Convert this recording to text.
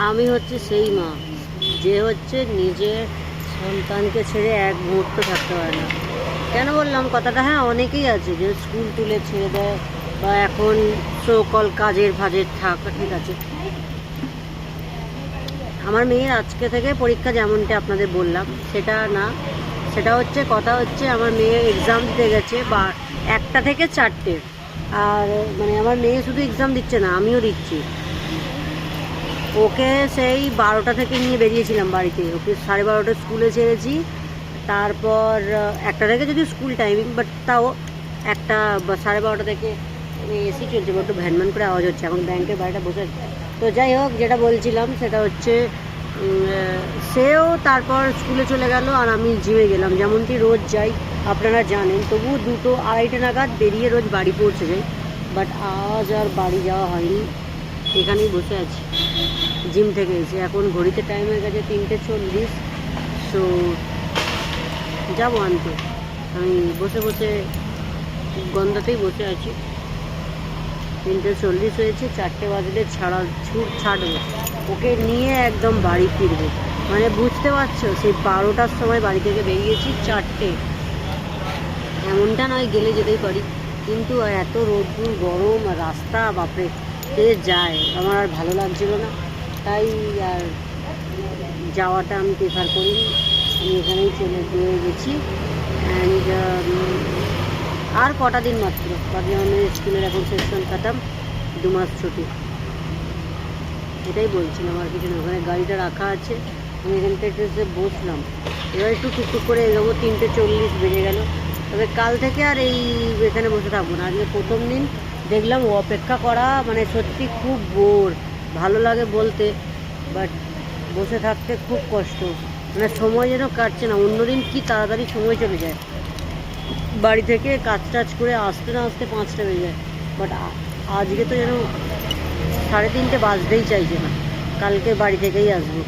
আমি হচ্ছে সেই মা যে হচ্ছে নিজের সন্তানকে ছেড়ে এক মুহূর্ত থাকতে পারে না। কেন বললাম কথাটা? হ্যাঁ, অনেকেই আছে যে স্কুল তুলে ছেড়ে দেয় বা এখন সকল কাজের ভাজের থাক, ঠিক আছে। আমার মেয়ের আজকে থেকে পরীক্ষা, যেমনটা আপনাদের বললাম, সেটা না, সেটা হচ্ছে কথা হচ্ছে আমার মেয়ে এক্সাম দিতে গেছে বা 1টা থেকে 4টে। আর মানে আমার মেয়ে শুধু এক্সাম দিচ্ছে না, আমিও দিচ্ছি। ওকে সেই 12টা থেকে নিয়ে বেরিয়েছিলাম বাড়িতে, ওকে 12:30 স্কুলে ছেড়েছি। তারপর 1টা থেকে যদি স্কুল টাইমিং, বাট তাও 1টা বা 12:30 থেকে এসি চলছে, একটু ভ্যানম্যান করে আওয়াজ হচ্ছে, এখন ব্যাংকের বাড়িটা বসে। তো যাই হোক, যেটা বলছিলাম সেটা হচ্ছে সেও তারপর স্কুলে চলে গেল আর আমি জিমে গেলাম, যেমনটি রোজ যাই আপনারা জানেন। তবু 2টো 2:30 নাগাদ বেরিয়ে রোজ বাড়ি পৌঁছে যাই, বাট আজ আর বাড়ি যাওয়া হয়নি, এখানেই বসে আছি। জিম থেকে এসে এখন ঘড়িতে টাইম হয়ে গেছে 3:40। সো যাবো আনতে। আমি বসে বসে গন্ধাতেই বসে আছি। 3:40 হয়েছে, 4টে বাজলে ছাড়বো ওকে নিয়ে, একদম বাড়ি ফিরবো। মানে বুঝতে পারছো, সেই 12টার সময় বাড়ি থেকে বেরিয়েছি, 4টে। এমনটা নয় গেলে যেতেই পারি, কিন্তু এত রোদ্দুর গরম আর রাস্তা, বাপরে কে যায়, আমার আর ভালো লাগছিল না, তাই আর যাওয়াটা আমি প্রেফার করিনি। আমি এখানেই চলে গেছি। অ্যান্ড আর কটা দিন মাত্র বাকি, আমাদের স্কুলের এখন সেকশন খাতাম, 2 মাস ছুটি। এটাই বলছিলাম, আর কিছু না। ওখানে গাড়িটা রাখা আছে, আমি এখানটা একটু এসে বসলাম, এবার একটু টুকটুক করে এগোবো। 3:40 বেজে গেল। তবে কাল থেকে আর এখানে বসে থাকবো না। আজকে প্রথম দিন দেখলাম অপেক্ষা করা মানে সত্যি খুব বোর। ভালো লাগে বলতে, বাট বসে থাকতে খুব কষ্ট, মানে সময় যেন কাটছে না। অন্যদিন কি তাড়াতাড়ি সময় চলে যায়, বাড়ি থেকে কাজ টাজ করে আসতে না আসতে 5টা বেজে যায়। বাট আজকে তো যেন 3:30 বাজতেই চাইছে না। কালকে বাড়ি থেকেই আসবো।